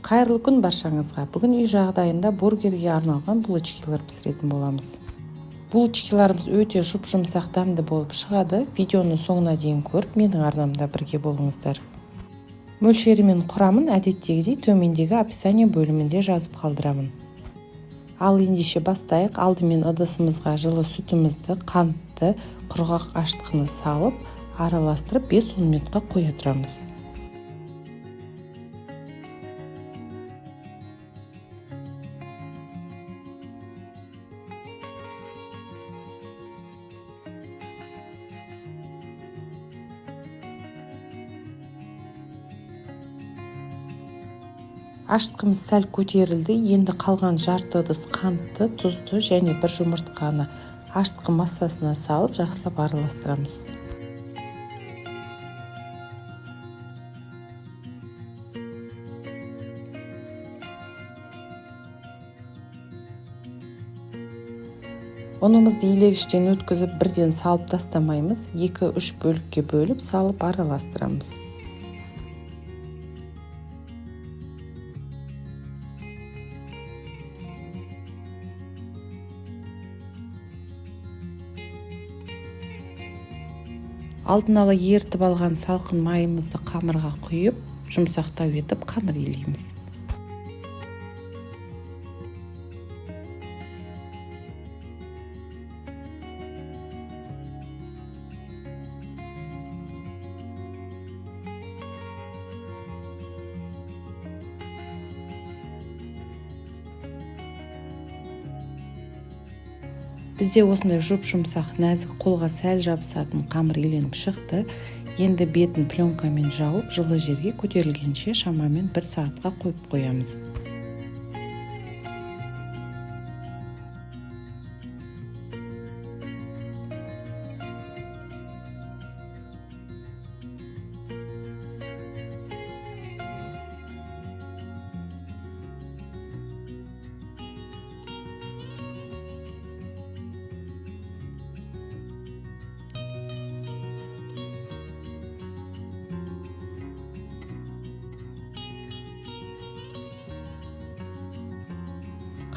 Кайырлы күн баршаңызға. Бүгін үй жағдайында бургерге арналған булочкалар пісіретін боламыз. Булочкаларымыз өте жұп-жұмсақ дәмді болып шығады. Видеоны соңына дейін көріп, менің арнамда бірге болыңыздар. Мөлшері мен құрамын әдеттегідей төмендегі описание бөлімінде жазып қалдырамын. Ал ендеше бастайық. Алдымен ыдысымызға жылы сүтімізді, қантты, құрғақ ашытқыны салып, араластырып 5-10 минутқа қоя тұрамыз. Ашытқымыз сәл көтерілді. Енді қалған жарты ыдыс қантты, тұзды және бір жұмыртқаны ашытқы массасына салып, жақсылап араластырамыз. Ұнымызды илегіштен өткізіп, бірден салып тастамаймыз. 2-3 бөлікке бөліп, салып араластырамыз. Алдын ала ертіп алған салқын майымызды қамырға құйып, жұмсақтау етіп қамыр илейміз. Бізде осындай жұп-жұмсақ, нәзік, қолға сәл жабысатын қамыр иленіп шықты. Енді бетін пленкамен жауып, жылы жерге көтерілгенше шамамен 1 сағатқа қойып қоямыз.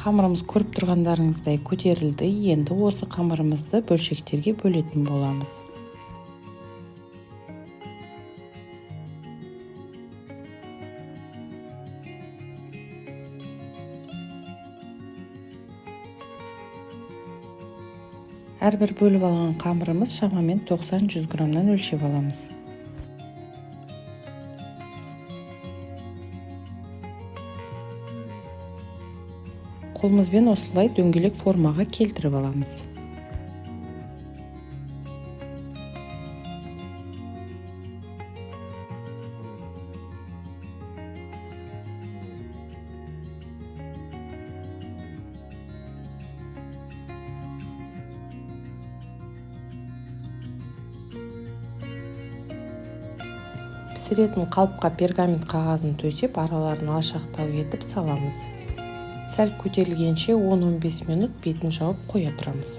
Қамырымыз көріп тұрғандарыңыздай көтерілді. Енді осы қамырымызды бөлшектерге бөлетін боламыз. Әрбір бөліп алған қамырымыз шамамен 90-100 граммнан өлшеп аламыз. Қолымызбен осылай дөңгелек формаға келтіріп аламыз. Пісіретін қалыпқа пергамент қағазын төсеп, араларын алшақтау етіп саламыз. Сәл көтерілгенше 10-15 минут бетін жауып қоя тұрамыз.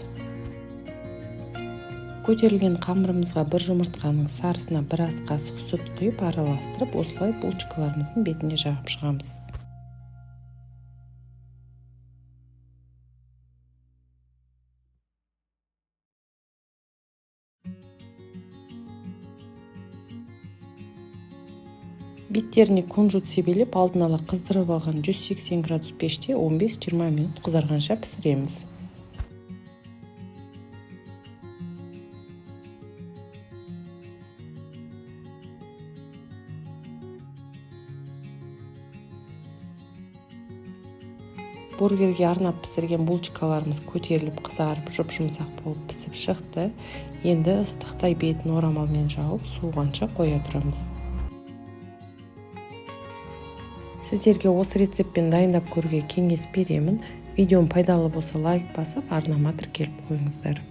Көтерілген қамырымызға бір жұмыртқаның сарысына 1 ас қасық сүт құйып араластырып, осылай булочкаларымыздың бетіне жағып шығамыз. Беттеріне кунжут себелеп, алдын ала қыздырып алған 180 градус пеште 15-20 минут қызарғанша пісіреміз. Бургерге арнап пісірген булочкаларымыз көтеріліп, қызарып, жұп-жұмсақ болып пісіп шықты. Енді ыстықтай бетін орамалмен жауып, суығанша қоя тұрамыз. Сіздерге осы рецептпен дайындап көруге кеңес беремін. Видеом пайдалы болса лайк басып, арнама тіркеліп қойыңыздар.